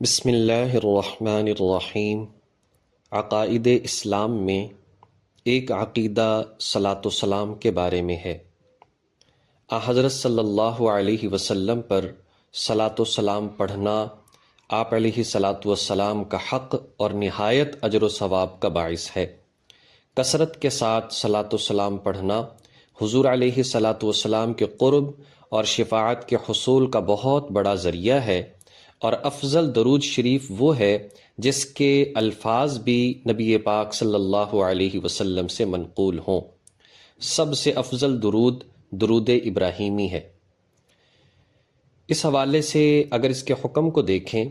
بسم اللہ الرحمن الرحیم۔ عقائد اسلام میں ایک عقیدہ صلاۃ و سلام کے بارے میں ہے۔ حضرت صلی اللہ علیہ وسلم پر صلاۃ و سلام پڑھنا آپ علیہ صلاۃ والسلام کا حق اور نہایت اجر و ثواب کا باعث ہے۔ کثرت کے ساتھ صلاۃ و سلام پڑھنا حضور علیہ صلاۃ والسلام کے قرب اور شفاعت کے حصول کا بہت بڑا ذریعہ ہے، اور افضل درود شریف وہ ہے جس کے الفاظ بھی نبی پاک صلی اللہ علیہ وسلم سے منقول ہوں۔ سب سے افضل درود درود ابراہیمی ہے۔ اس حوالے سے اگر اس کے حکم کو دیکھیں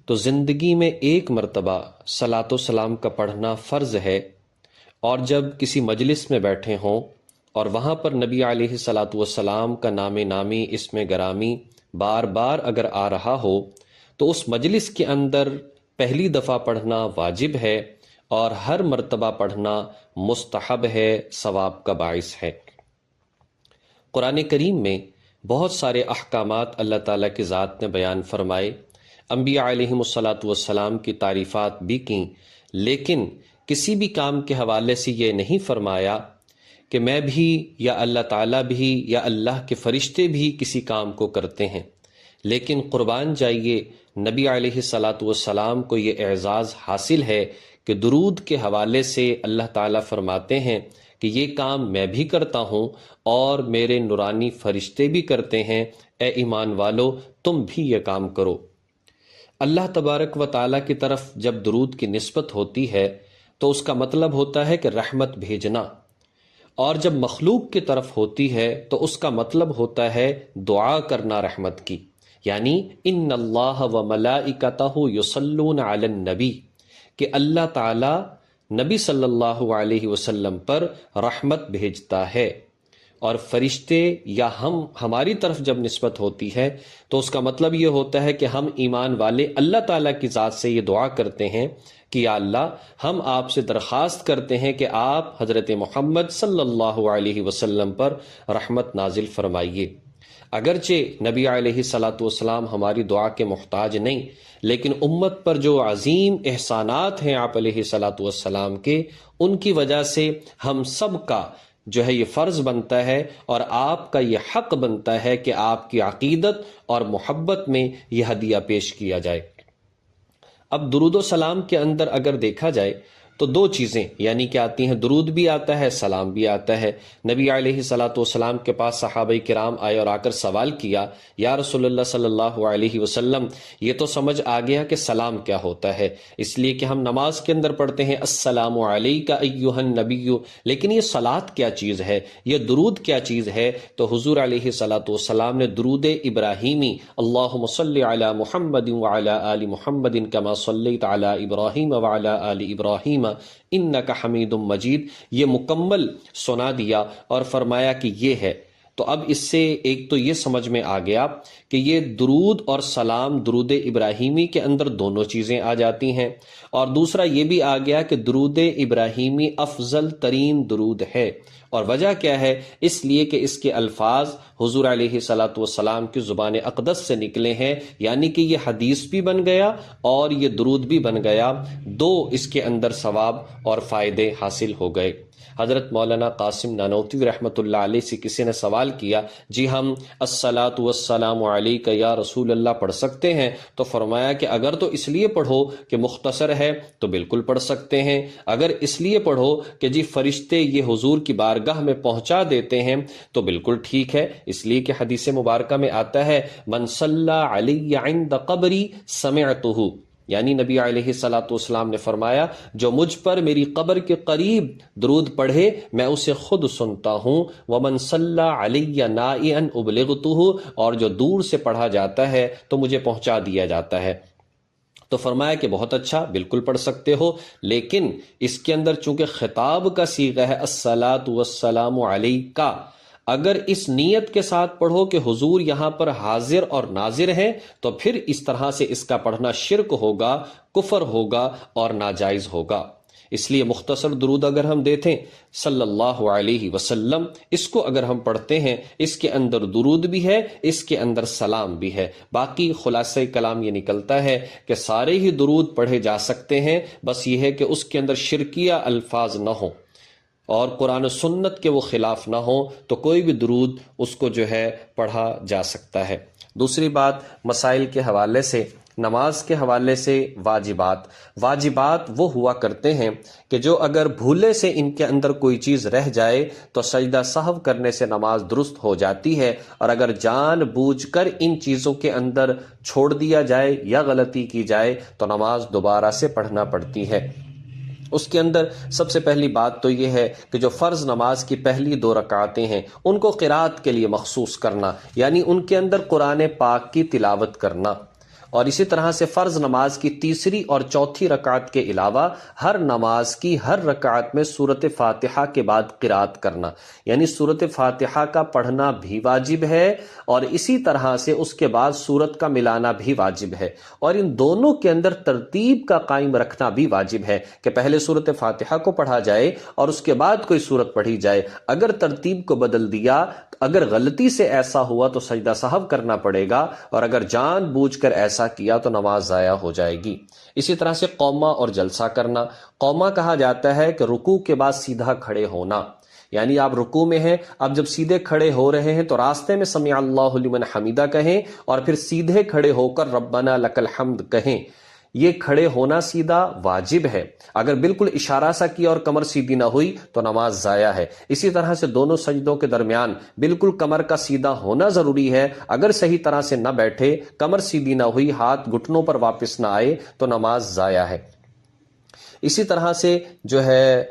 تو زندگی میں ایک مرتبہ صلاۃ و سلام کا پڑھنا فرض ہے، اور جب کسی مجلس میں بیٹھے ہوں اور وہاں پر نبی علیہ صلاۃ والسلام کا نام نامی اسم گرامی بار بار اگر آ رہا ہو تو اس مجلس کے اندر پہلی دفعہ پڑھنا واجب ہے، اور ہر مرتبہ پڑھنا مستحب ہے، ثواب کا باعث ہے۔ قرآن کریم میں بہت سارے احکامات اللہ تعالیٰ کی ذات نے بیان فرمائے، انبیاء علیہم الصلاۃ والسلام کی تعریفات بھی کیں، لیکن کسی بھی کام کے حوالے سے یہ نہیں فرمایا کہ میں بھی یا اللہ تعالیٰ بھی یا اللہ کے فرشتے بھی کسی کام کو کرتے ہیں۔ لیکن قربان جائیے، نبی علیہ صلاۃ والسلام کو یہ اعزاز حاصل ہے کہ درود کے حوالے سے اللہ تعالیٰ فرماتے ہیں کہ یہ کام میں بھی کرتا ہوں اور میرے نورانی فرشتے بھی کرتے ہیں، اے ایمان والو تم بھی یہ کام کرو۔ اللہ تبارک و تعالیٰ کی طرف جب درود کی نسبت ہوتی ہے تو اس کا مطلب ہوتا ہے کہ رحمت بھیجنا، اور جب مخلوق کی طرف ہوتی ہے تو اس کا مطلب ہوتا ہے دعا کرنا رحمت کی، یعنی ان اللہ و ملائکتہ یصلون علی النبی، کہ اللہ تعالی نبی صلی اللہ علیہ وسلم پر رحمت بھیجتا ہے۔ اور فرشتے یا ہماری طرف جب نسبت ہوتی ہے تو اس کا مطلب یہ ہوتا ہے کہ ہم ایمان والے اللہ تعالیٰ کی ذات سے یہ دعا کرتے ہیں کہ یا اللہ، ہم آپ سے درخواست کرتے ہیں کہ آپ حضرت محمد صلی اللہ علیہ وسلم پر رحمت نازل فرمائیے۔ اگرچہ نبی علیہ صلاۃ والسلام ہماری دعا کے محتاج نہیں، لیکن امت پر جو عظیم احسانات ہیں آپ علیہ صلاۃ والسلام کے، ان کی وجہ سے ہم سب کا جو ہے یہ فرض بنتا ہے اور آپ کا یہ حق بنتا ہے کہ آپ کی عقیدت اور محبت میں یہ ہدیہ پیش کیا جائے۔ اب درود و سلام کے اندر اگر دیکھا جائے تو دو چیزیں یعنی کہ آتی ہیں، درود بھی آتا ہے، سلام بھی آتا ہے۔ نبی علیہ صلاۃ والسلام کے پاس صحابہ کرام آئے اور آ کر سوال کیا، یا رسول اللہ صلی اللہ علیہ وسلم، یہ تو سمجھ آ گیا کہ سلام کیا ہوتا ہے، اس لیے کہ ہم نماز کے اندر پڑھتے ہیں السلام علیک ایھا النبی، لیکن یہ صلاۃ کیا چیز ہے، یہ درود کیا چیز ہے؟ تو حضور علیہ صلاۃ والسلام نے درود ابراہیمی، اللہم صلی علی محمد وعلی آل محمد کما صلیت علی ابراہیم وعلی آل ابراہیم انک حمید مجید، یہ مکمل سنا دیا اور فرمایا کہ یہ ہے۔ تو اب اس سے ایک تو یہ سمجھ میں آ گیا کہ یہ درود اور سلام درود ابراہیمی کے اندر دونوں چیزیں آ جاتی ہیں، اور دوسرا یہ بھی آ گیا کہ درود ابراہیمی افضل ترین درود ہے۔ اور وجہ کیا ہے؟ اس لیے کہ اس کے الفاظ حضور علیہ صلاۃ والسلام کی زبان اقدس سے نکلے ہیں، یعنی کہ یہ حدیث بھی بن گیا اور یہ درود بھی بن گیا، دو اس کے اندر ثواب اور فائدے حاصل ہو گئے۔ حضرت مولانا قاسم نانوتوی رحمۃ اللہ علیہ سے کسی نے سوال کیا، جی ہم الصلاۃ والسلام علیک یا رسول اللہ پڑھ سکتے ہیں؟ تو فرمایا کہ اگر تو اس لیے پڑھو کہ مختصر ہے تو بالکل پڑھ سکتے ہیں، اگر اس لیے پڑھو کہ جی فرشتے یہ حضور کی بارگاہ میں پہنچا دیتے ہیں تو بالکل ٹھیک ہے، اس لیے کہ حدیث مبارکہ میں آتا ہے من صلی علی عند قبری سمعتہ، یعنی نبی علیہ صلاۃ والسلام نے فرمایا جو مجھ پر میری قبر کے قریب درود پڑھے میں اسے خود سنتا ہوں، ومن صلی علی نائعا ابلغتہ، اور جو دور سے پڑھا جاتا ہے تو مجھے پہنچا دیا جاتا ہے۔ تو فرمایا کہ بہت اچھا، بالکل پڑھ سکتے ہو، لیکن اس کے اندر چونکہ خطاب کا صیغہ ہے الصلاۃ والسلام علیک، اگر اس نیت کے ساتھ پڑھو کہ حضور یہاں پر حاضر اور ناظر ہیں تو پھر اس طرح سے اس کا پڑھنا شرک ہوگا، کفر ہوگا اور ناجائز ہوگا۔ اس لیے مختصر درود اگر ہم دیتے صلی اللہ علیہ وسلم، اس کو اگر ہم پڑھتے ہیں، اس کے اندر درود بھی ہے، اس کے اندر سلام بھی ہے۔ باقی خلاصہ کلام یہ نکلتا ہے کہ سارے ہی درود پڑھے جا سکتے ہیں، بس یہ ہے کہ اس کے اندر شرکیہ الفاظ نہ ہوں اور قرآن و سنت کے وہ خلاف نہ ہوں، تو کوئی بھی درود اس کو جو ہے پڑھا جا سکتا ہے۔ دوسری بات مسائل کے حوالے سے، نماز کے حوالے سے واجبات وہ ہوا کرتے ہیں کہ جو اگر بھولے سے ان کے اندر کوئی چیز رہ جائے تو سجدہ سہو کرنے سے نماز درست ہو جاتی ہے، اور اگر جان بوجھ کر ان چیزوں کے اندر چھوڑ دیا جائے یا غلطی کی جائے تو نماز دوبارہ سے پڑھنا پڑتی ہے۔ اس کے اندر سب سے پہلی بات تو یہ ہے کہ جو فرض نماز کی پہلی 2 رکعتیں ہیں ان کو قرات کے لیے مخصوص کرنا، یعنی ان کے اندر قرآن پاک کی تلاوت کرنا، اور اسی طرح سے فرض نماز کی تیسری اور چوتھی رکعت کے علاوہ ہر نماز کی ہر رکعت میں سورۃ فاتحہ کے بعد قرات کرنا، یعنی سورۃ فاتحہ کا پڑھنا بھی واجب ہے اور اسی طرح سے اس کے بعد سورت کا ملانا بھی واجب ہے، اور ان دونوں کے اندر ترتیب کا قائم رکھنا بھی واجب ہے کہ پہلے سورۃ فاتحہ کو پڑھا جائے اور اس کے بعد کوئی سورت پڑھی جائے۔ اگر ترتیب کو بدل دیا، اگر غلطی سے ایسا ہوا تو سجدہ سہو کرنا پڑے گا، اور اگر جان بوجھ کر ایسا کیا تو نماز ضائع ہو جائے گی۔ اسی طرح سے قومہ اور جلسہ کرنا، قومہ کہا جاتا ہے کہ رکوع کے بعد سیدھا کھڑے ہونا، یعنی آپ رکوع میں ہیں، اب جب سیدھے کھڑے ہو رہے ہیں تو راستے میں سمع اللہ لمن حمیدہ کہیں اور پھر سیدھے کھڑے ہو کر ربنا لک الحمد کہیں۔ یہ کھڑے ہونا سیدھا واجب ہے، اگر بالکل اشارہ سا کیا اور کمر سیدھی نہ ہوئی تو نماز ضائع ہے۔ اسی طرح سے دونوں سجدوں کے درمیان بالکل کمر کا سیدھا ہونا ضروری ہے، اگر صحیح طرح سے نہ بیٹھے، کمر سیدھی نہ ہوئی، ہاتھ گھٹنوں پر واپس نہ آئے تو نماز ضائع ہے۔ اسی طرح سے جو ہے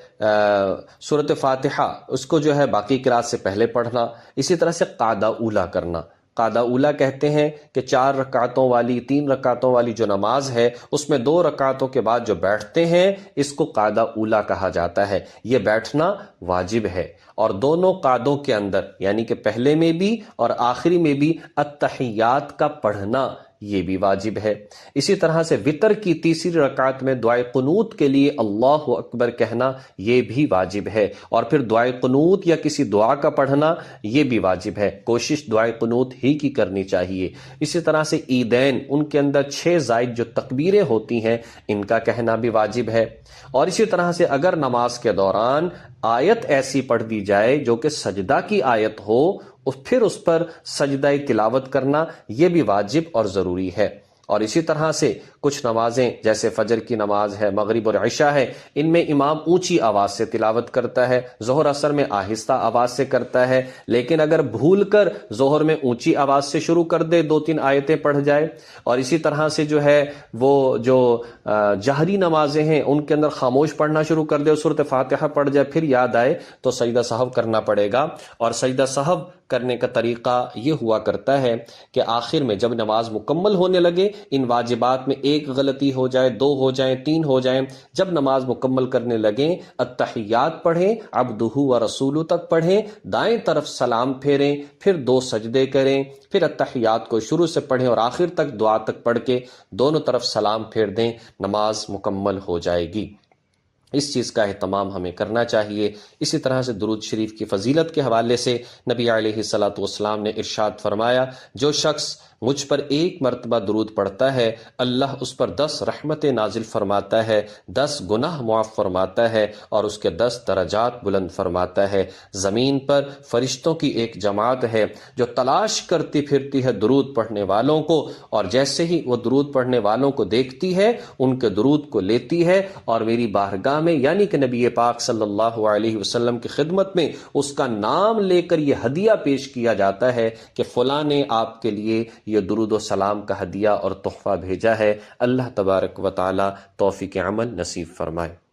سورۃ فاتحہ اس کو جو ہے باقی قرات سے پہلے پڑھنا۔ اسی طرح سے قعدہ اولیٰ کرنا، قعدہ اولیٰ کہتے ہیں کہ 4 رکعتوں والی 3 رکعتوں والی جو نماز ہے اس میں 2 رکعتوں کے بعد جو بیٹھتے ہیں اس کو قعدہ اولیٰ کہا جاتا ہے۔ یہ بیٹھنا واجب ہے، اور دونوں قعدوں کے اندر یعنی کہ پہلے میں بھی اور آخری میں بھی التحیات کا پڑھنا یہ بھی واجب ہے۔ اسی طرح سے وتر کی تیسری رکعت میں دعائے قنوت کے لیے اللہ اکبر کہنا یہ بھی واجب ہے، اور پھر دعائے قنوت یا کسی دعا کا پڑھنا یہ بھی واجب ہے، کوشش دعائے قنوت ہی کی کرنی چاہیے۔ اسی طرح سے عیدین، ان کے اندر 6 زائد جو تکبیریں ہوتی ہیں ان کا کہنا بھی واجب ہے۔ اور اسی طرح سے اگر نماز کے دوران آیت ایسی پڑھ دی جائے جو کہ سجدہ کی آیت ہو، پھر اس پر سجدہ تلاوت کرنا یہ بھی واجب اور ضروری ہے۔ اور اسی طرح سے کچھ نمازیں جیسے فجر کی نماز ہے، مغرب اور عشاء ہے، ان میں امام اونچی آواز سے تلاوت کرتا ہے، ظہر اثر میں آہستہ آواز سے کرتا ہے، لیکن اگر بھول کر ظہر میں اونچی آواز سے شروع کر دے، 2-3 آیتیں پڑھ جائے، اور اسی طرح سے جو ہے وہ جو جہری نمازیں ہیں ان کے اندر خاموش پڑھنا شروع کر دے اور سورۃ فاتحہ پڑھ جائے، پھر یاد آئے تو سجدہ سہو کرنا پڑے گا۔ اور سجدہ سہو کرنے کا طریقہ یہ ہوا کرتا ہے کہ آخر میں جب نماز مکمل ہونے لگے، ان واجبات میں 1 غلطی ہو جائے، 2 ہو جائیں، 3 ہو جائیں، جب نماز مکمل کرنے لگیں التحیات پڑھیں، عبدہ و رسولہ تک پڑھیں، دائیں طرف سلام پھیریں، پھر 2 سجدے کریں، پھر التحیات کو شروع سے پڑھیں اور آخر تک دعا تک پڑھ کے دونوں طرف سلام پھیر دیں، نماز مکمل ہو جائے گی۔ اس چیز کا اہتمام ہمیں کرنا چاہیے۔ اسی طرح سے درود شریف کی فضیلت کے حوالے سے نبی علیہ الصلاۃ والسلام نے ارشاد فرمایا، جو شخص مجھ پر 1 مرتبہ درود پڑھتا ہے اللہ اس پر 10 رحمتیں نازل فرماتا ہے، 10 گناہ معاف فرماتا ہے اور اس کے 10 درجات بلند فرماتا ہے۔ زمین پر فرشتوں کی ایک جماعت ہے جو تلاش کرتی پھرتی ہے درود پڑھنے والوں کو، اور جیسے ہی وہ درود پڑھنے والوں کو دیکھتی ہے ان کے درود کو لیتی ہے اور میری بارگاہ میں یعنی کہ نبی پاک صلی اللہ علیہ وسلم کی خدمت میں اس کا نام لے کر یہ ہدیہ پیش کیا جاتا ہے کہ فلاں نے آپ کے لیے یہ درود و سلام کا ہدیہ اور تحفہ بھیجا ہے۔ اللہ تبارک و تعالی توفیق عمل نصیب فرمائے۔